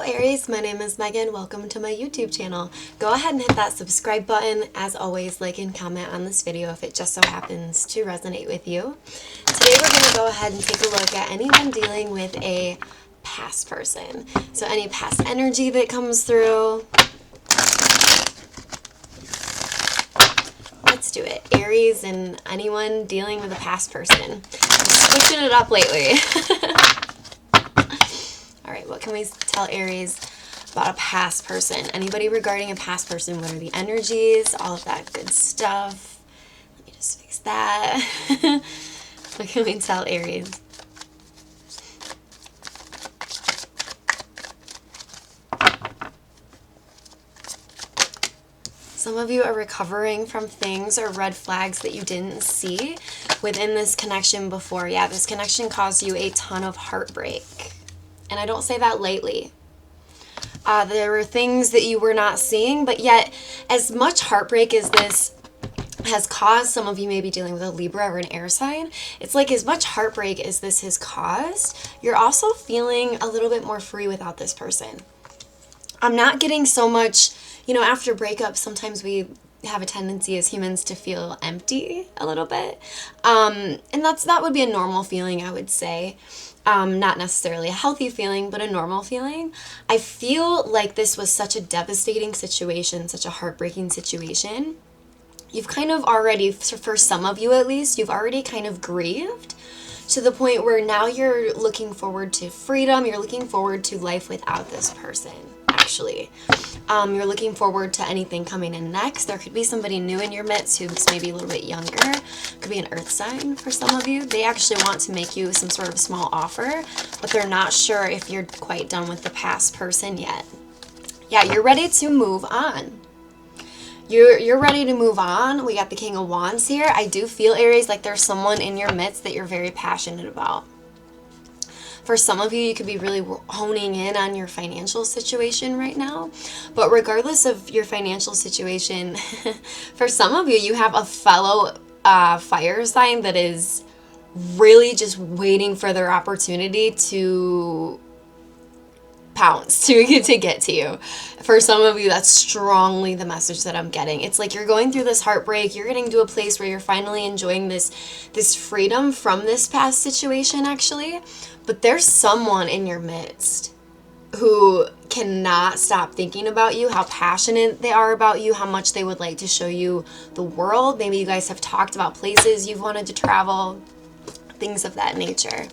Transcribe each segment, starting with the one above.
Aries, my name is Megan. Welcome to my YouTube channel. Go ahead and hit that subscribe button. As always, like and comment on this video if it just so happens to resonate with you. Today we're going to go ahead and take a look at anyone dealing with a past person. So any past energy that comes through. Let's do it. Aries and anyone dealing with a past person. I'm switching it up lately. Alright, what can we tell Aries about a past person? Anybody regarding a past person? What are the energies? All of that good stuff. Let me just fix that. What can we tell Aries? Some of you are recovering from things or red flags that you didn't see within this connection before. Yeah, this connection caused you a ton of heartbreak. And I don't say that lightly. There were things that you were not seeing, but yet as much heartbreak as this has caused, some of you may be dealing with a Libra or an air sign, it's like as much heartbreak as this has caused, you're also feeling a little bit more free without this person. I'm not getting so much, you know, after breakups, sometimes we have a tendency as humans to feel empty a little bit. And that would be a normal feeling, I would say. Not necessarily a healthy feeling, but a normal feeling. I feel like this was such a devastating situation, such a heartbreaking situation. You've kind of already, for some of you at least, you've already kind of grieved to the point where now you're looking forward to freedom. You're looking forward to life without this person, actually. You're looking forward to anything coming in next. There could be somebody new in your midst who's maybe a little bit younger. Could be an earth sign for some of you. They actually want to make you some sort of small offer, but they're not sure if you're quite done with the past person yet. Yeah, you're ready to move on. You're ready to move on. We got the King of Wands here. I do feel, Aries, like there's someone in your midst that you're very passionate about. For some of you, you could be really honing in on your financial situation right now. But regardless of your financial situation, for some of you, you have a fellow fire sign that is really just waiting for their opportunity to pounce, to get to you. For some of you, that's strongly the message that I'm getting. It's like you're going through this heartbreak. You're getting to a place where you're finally enjoying this freedom from this past situation, actually. But there's someone in your midst who cannot stop thinking about you, how passionate they are about you, how much they would like to show you the world. Maybe you guys have talked about places you've wanted to travel, things of that nature.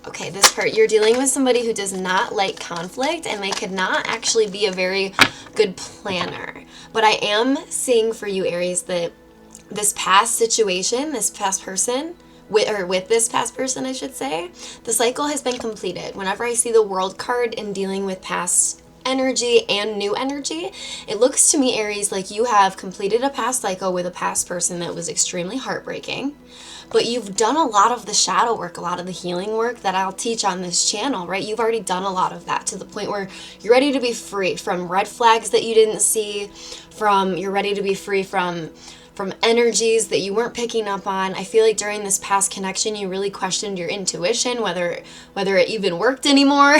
Okay, this part, you're dealing with somebody who does not like conflict, and they could not actually be a very good planner. But I am seeing for you, Aries, that this past situation, this past person, with this past person, I should say, the cycle has been completed. Whenever I see the World card in dealing with past energy and new energy, it looks to me, Aries, like you have completed a past cycle with a past person that was extremely heartbreaking, but you've done a lot of the shadow work, a lot of the healing work that I'll teach on this channel, right? You've already done a lot of that to the point where you're ready to be free from red flags that you didn't see, you're ready to be free from energies that you weren't picking up on. I feel like during this past connection, you really questioned your intuition, whether it even worked anymore.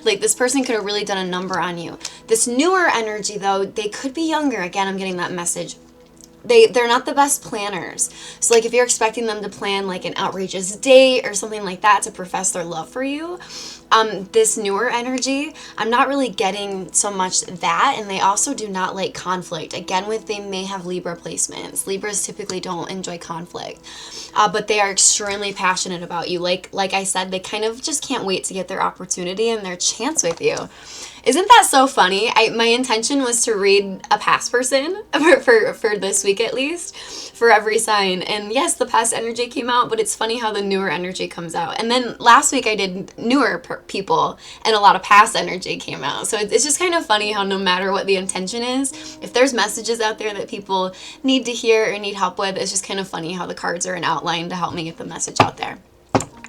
like this person could have really done a number on you. This newer energy, though, they could be younger. Again, I'm getting that message. They're not the best planners. So like if you're expecting them to plan like an outrageous date or something like that to profess their love for you, this newer energy, I'm not really getting so much that. And they also do not like conflict. Again, they may have Libra placements. Libras typically don't enjoy conflict, but they are extremely passionate about you. Like I said, they kind of just can't wait to get their opportunity and their chance with you. Isn't that so funny? My intention was to read a past person for this week at least, for every sign. And yes, the past energy came out, but it's funny how the newer energy comes out. And then last week I did newer people and a lot of past energy came out. So it's just kind of funny how no matter what the intention is, if there's messages out there that people need to hear or need help with, it's just kind of funny how the cards are an outline to help me get the message out there.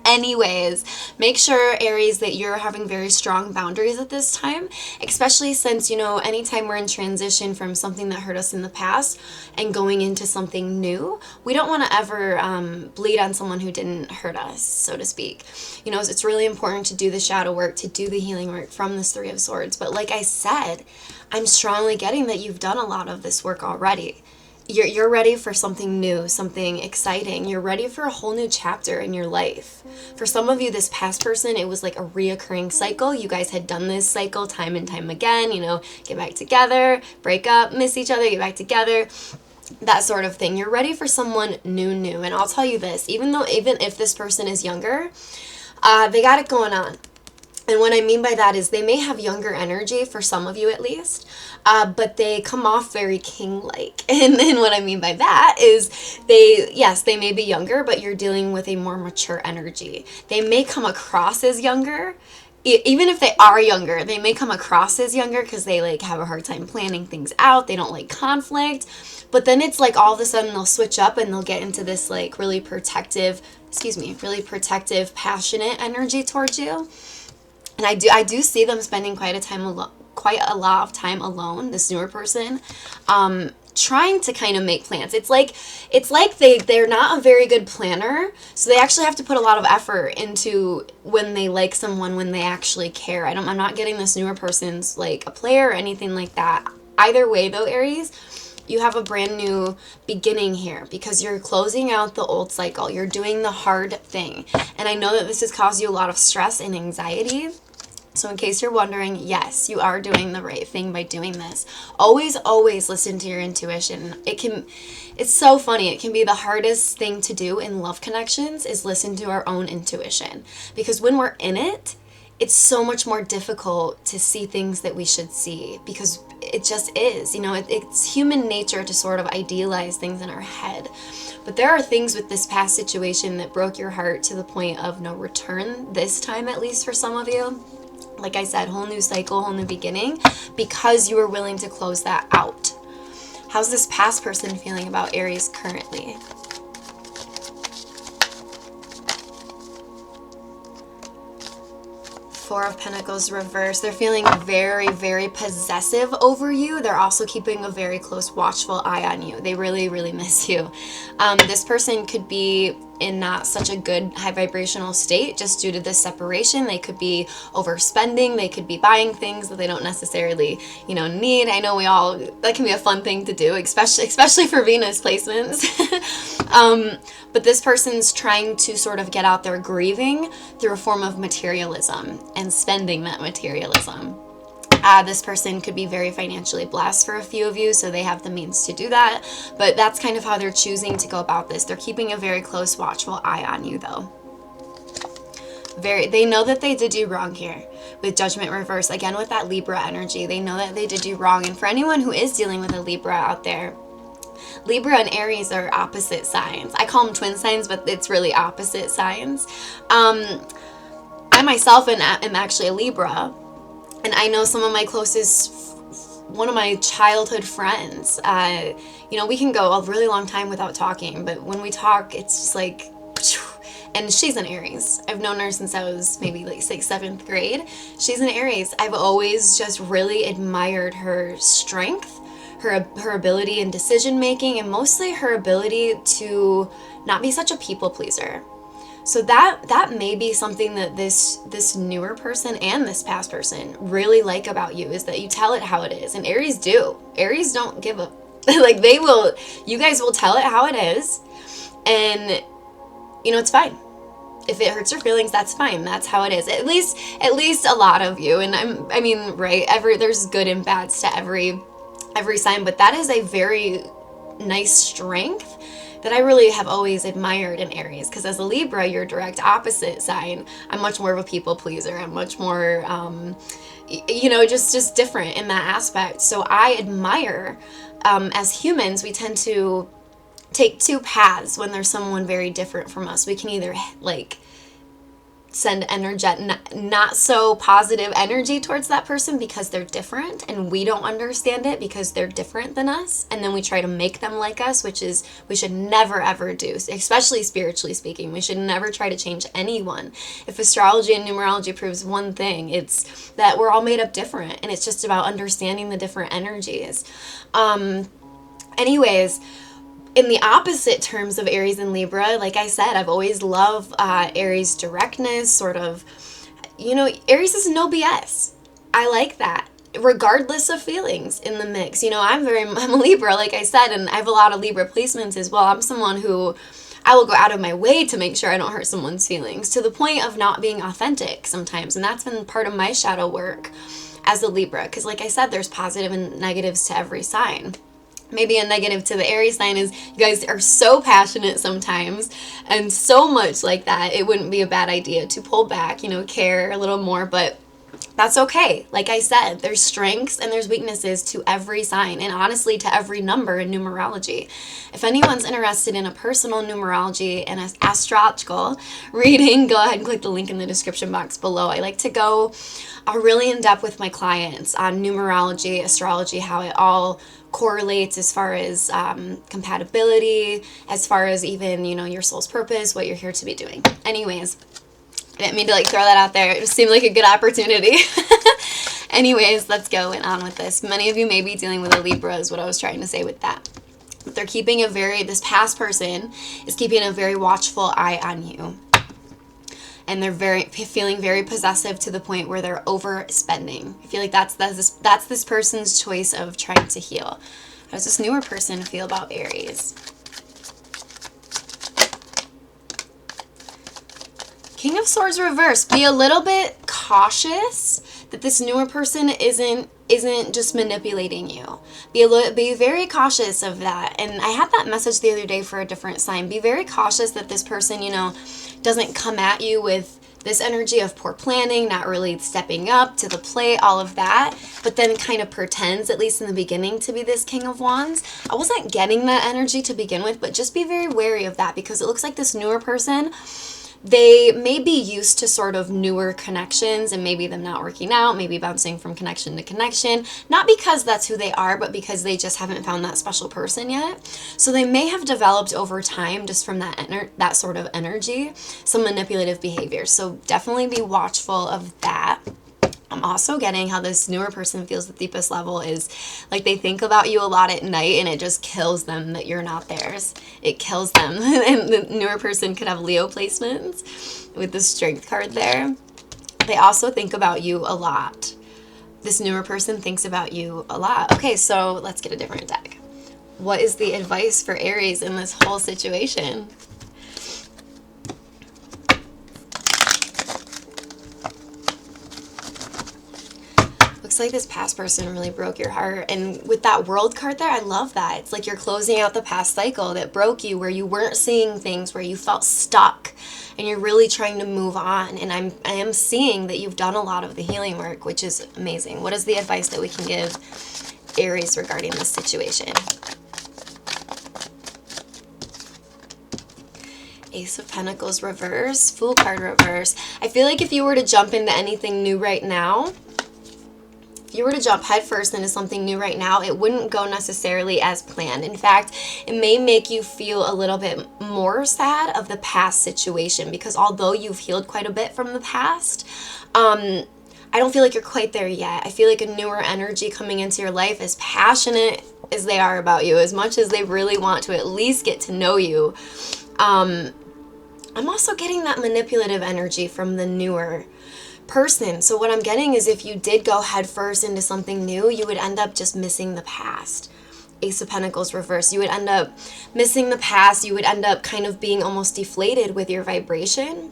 Anyways, make sure, Aries, that you're having very strong boundaries at this time, especially since, you know, anytime we're in transition from something that hurt us in the past and going into something new, we don't want to ever bleed on someone who didn't hurt us, so to speak. You know, it's really important to do the shadow work, to do the healing work from this Three of Swords. But like I said, I'm strongly getting that you've done a lot of this work already. You're ready for something new, something exciting. You're ready for a whole new chapter in your life. For some of you, this past person, it was like a reoccurring cycle. You guys had done this cycle time and time again, you know, get back together, break up, miss each other, get back together, that sort of thing. You're ready for someone new. And I'll tell you this, even if this person is younger, they got it going on. And what I mean by that is they may have younger energy, for some of you at least, but they come off very king-like. And then what I mean by that is they may be younger, but you're dealing with a more mature energy. They may come across as younger. Even if they are younger, they may come across as younger because they like have a hard time planning things out. They don't like conflict. But then it's like all of a sudden they'll switch up and they'll get into this like really protective, passionate energy towards you. And I do see them spending quite a lot of time alone, this newer person, trying to kind of make plans. It's like they're not a very good planner, so they actually have to put a lot of effort into when they like someone, when they actually care. I'm not getting this newer person's like a player or anything like that. Either way though, Aries, you have a brand new beginning here because you're closing out the old cycle. You're doing the hard thing. And I know that this has caused you a lot of stress and anxiety. So in case you're wondering, yes, you are doing the right thing by doing this. Always listen to your intuition. It's so funny. It can be the hardest thing to do in love connections is listen to our own intuition. Because when we're in it, it's so much more difficult to see things that we should see because it just is. You know, it's human nature to sort of idealize things in our head. But there are things with this past situation that broke your heart to the point of no return, this time at least for some of you. Like I said, whole new cycle, whole new beginning, because you were willing to close that out. How's this past person feeling about Aries currently? Four of Pentacles reversed. They're feeling very possessive over you. They're also keeping a very close watchful eye on you. They really miss you. This person could be in not such a good high vibrational state just due to this separation. They could be overspending. They could be buying things that they don't necessarily, you know, need. I know that can be a fun thing to do, especially for Venus placements. But this person's trying to sort of get out their grieving through a form of materialism and spending that materialism. This person could be very financially blessed for a few of you, so they have the means to do that. But that's kind of how they're choosing to go about this. They're keeping a very close, watchful eye on you, though. They know that they did you wrong here with Judgment reverse. Again, with that Libra energy, they know that they did you wrong. And for anyone who is dealing with a Libra out there, Libra and Aries are opposite signs. I call them twin signs, but it's really opposite signs. I myself am actually a Libra. And I know some of my one of my childhood friends, you know, we can go a really long time without talking, but when we talk, it's just like, and she's an Aries. I've known her since I was maybe like 6th, 7th grade. She's an Aries. I've always just really admired her strength, her ability in decision making, and mostly her ability to not be such a people pleaser. So that may be something that this newer person and this past person really like about you, is that you tell it how it is. And Aries do. Aries don't give a like, you guys will tell it how it is, and you know, it's fine. If it hurts your feelings, that's fine. That's how it is. At least a lot of you. And I mean, right, there's good and bads to every sign, but that is a very nice strength that I really have always admired in Aries, because as a Libra, your direct opposite sign, I'm much more of a people pleaser. I'm much more, you know, just different in that aspect. So I admire, as humans, we tend to take two paths when there's someone very different from us. We can either like send not so positive energy towards that person because they're different and we don't understand it because they're different than us, and then we try to make them like us, which is we should never ever do, especially spiritually speaking. We should never try to change anyone. If astrology and numerology proves one thing, it's that we're all made up different, and it's just about understanding the different energies. Anyways, in the opposite terms of Aries and Libra, like I said, I've always loved Aries' directness, sort of, Aries is no BS. I like that, regardless of feelings in the mix. I'm a Libra, like I said, and I have a lot of Libra placements as well. I'm someone who I will go out of my way to make sure I don't hurt someone's feelings, to the point of not being authentic sometimes, and that's been part of my shadow work as a Libra, because like I said, there's positive and negatives to every sign. Maybe a negative to the Aries sign is you guys are so passionate sometimes, and so much like that, it wouldn't be a bad idea to pull back, care a little more, but that's okay. Like I said, there's strengths and there's weaknesses to every sign, and honestly to every number in numerology. If anyone's interested in a personal numerology and an astrological reading, go ahead and click the link in the description box below. I like to go really in depth with my clients on numerology, astrology, how it all correlates as far as compatibility, as far as even, your soul's purpose, what you're here to be doing. Anyways, I didn't mean to throw that out there. It just seemed like a good opportunity. Anyways, let's go on with this. Many of you may be dealing with a Libra is what I was trying to say with that. But they're keeping this past person is keeping a very watchful eye on you. And they're feeling very possessive to the point where they're overspending. I feel like that's this person's choice of trying to heal. How does this newer person feel about Aries? King of Swords reverse. Be a little bit cautious that this newer person isn't just manipulating you. Be very cautious of that. And I had that message the other day for a different sign. Be very cautious that this person, doesn't come at you with this energy of poor planning, not really stepping up to the plate, all of that, but then kind of pretends, at least in the beginning, to be this King of Wands. I wasn't getting that energy to begin with, but just be very wary of that, because it looks like this newer person, they may be used to sort of newer connections and maybe them not working out, maybe bouncing from connection to connection, not because that's who they are, but because they just haven't found that special person yet. So they may have developed over time, just from that sort of energy, some manipulative behavior. So definitely be watchful of that. I'm also getting how this newer person feels the deepest level is like they think about you a lot at night, and it just kills them that you're not theirs. It kills them. And the newer person could have Leo placements with the Strength card there. They also think about you a lot. This newer person thinks about you a lot. Okay, so let's get a different deck. What is the advice for Aries in this whole situation? Looks like this past person really broke your heart. And with that World card there, I love that. It's like you're closing out the past cycle that broke you, where you weren't seeing things, where you felt stuck, and you're really trying to move on. And I am seeing that you've done a lot of the healing work, which is amazing. What is the advice that we can give Aries regarding this situation? Ace of Pentacles reverse, Fool card reverse. I feel like if you were to jump into anything new right now, if you were to jump headfirst into something new right now, it wouldn't go necessarily as planned. In fact, it may make you feel a little bit more sad of the past situation, because although you've healed quite a bit from the past, I don't feel like you're quite there yet. I feel like a newer energy coming into your life, as passionate as they are about you, as much as they really want to at least get to know you, I'm also getting that manipulative energy from the newer person. So what I'm getting is, if you did go headfirst into something new, you would end up just missing the past. Ace of Pentacles reverse. You would end up missing the past. You would end up kind of being almost deflated with your vibration,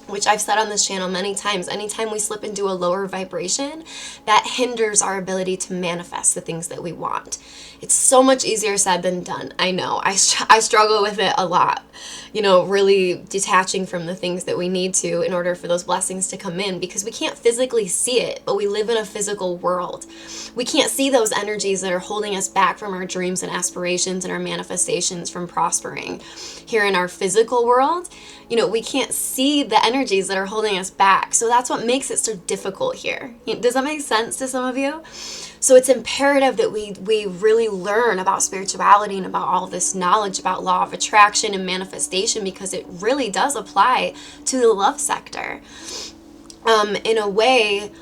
which I've said on this channel many times. Anytime we slip into a lower vibration, that hinders our ability to manifest the things that we want. It's so much easier said than done. I know. I struggle with it a lot. Really detaching from the things that we need to in order for those blessings to come in, because we can't physically see it, but we live in a physical world. We can't see those energies that are holding us back from our dreams and aspirations and our manifestations from prospering. Here in our physical world, we can't see the energy energies that are holding us back. So that's what makes it so difficult here. Does that make sense to some of you? So it's imperative that we really learn about spirituality and about all this knowledge about law of attraction and manifestation, because it really does apply to the love sector in a way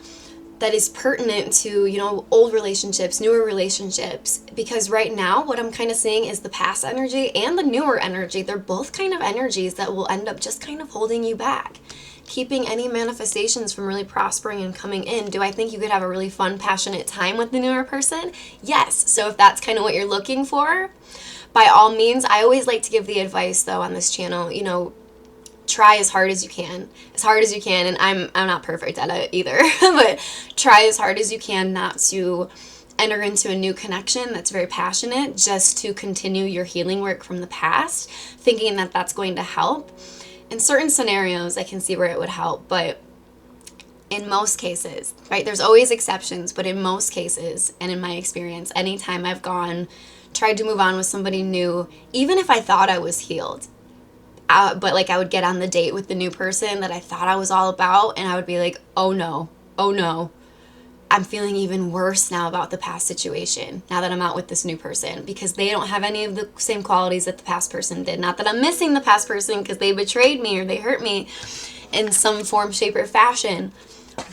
that is pertinent to, you know, old relationships, newer relationships. Because right now what I'm kind of seeing is the past energy and the newer energy, they're both kind of energies that will end up just kind of holding you back, keeping any manifestations from really prospering and coming in. Do I think you could have a really fun, passionate time with the newer person? Yes. So if that's kind of what you're looking for, by all means. I always like to give the advice though on this channel, you know, try as hard as you can, and I'm not perfect at it either, but try as hard as you can not to enter into a new connection that's very passionate just to continue your healing work from the past, thinking that that's going to help. In certain scenarios, I can see where it would help, but in most cases, right, there's always exceptions, but in most cases, and in my experience, anytime I've tried to move on with somebody new, even if I thought I was healed, but like I would get on the date with the new person that I thought I was all about, and I would be like, oh no, I'm feeling even worse now about the past situation now that I'm out with this new person, because they don't have any of the same qualities that the past person did. Not that I'm missing the past person because they betrayed me or they hurt me in some form, shape, or fashion,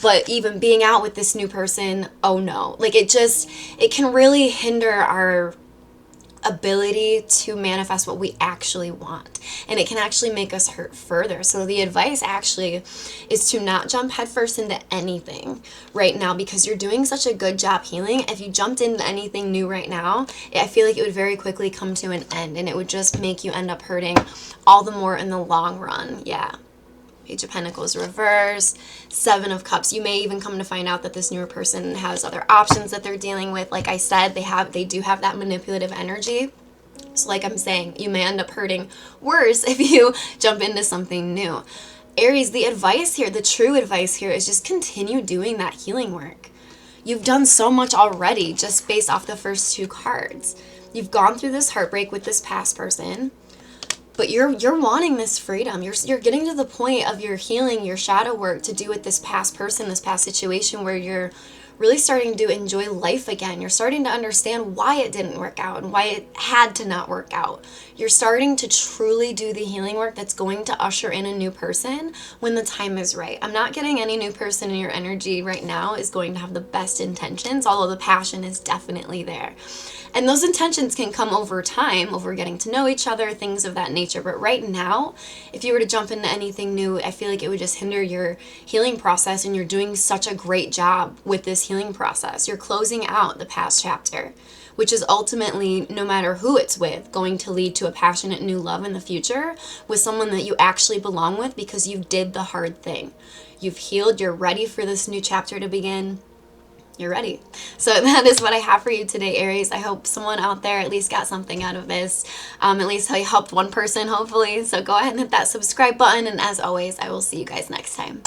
but even being out with this new person, oh no. Like it can really hinder our ability to manifest what we actually want, and it can actually make us hurt further. So the advice actually is to not jump headfirst into anything right now, because you're doing such a good job healing. If you jumped into anything new right now, I feel like it would very quickly come to an end, and it would just make you end up hurting all the more in the long run. Yeah. Page of Pentacles reverse, Seven of Cups. You may even come to find out that this newer person has other options that they're dealing with. Like I said, they do have that manipulative energy. So like I'm saying, you may end up hurting worse if you jump into something new. Aries, the advice here, the true advice here, is just continue doing that healing work. You've done so much already just based off the first two cards. You've gone through this heartbreak with this past person, but you're wanting this freedom. You're getting to the point of your healing, your shadow work to do with this past person, this past situation, where you're really starting to enjoy life again. You're starting to understand why it didn't work out and why it had to not work out. You're starting to truly do the healing work that's going to usher in a new person when the time is right. I'm not getting any new person in your energy right now is going to have the best intentions, although the passion is definitely there. And those intentions can come over time, over getting to know each other, things of that nature. But right now, if you were to jump into anything new, I feel like it would just hinder your healing process, and you're doing such a great job with this healing process. You're closing out the past chapter, which is ultimately, no matter who it's with, going to lead to a passionate new love in the future with someone that you actually belong with, because you did the hard thing. You've healed, you're ready for this new chapter to begin. You're ready. So that is what I have for you today, Aries. I hope someone out there at least got something out of this. At least I helped one person, hopefully. So go ahead and hit that subscribe button. And as always, I will see you guys next time.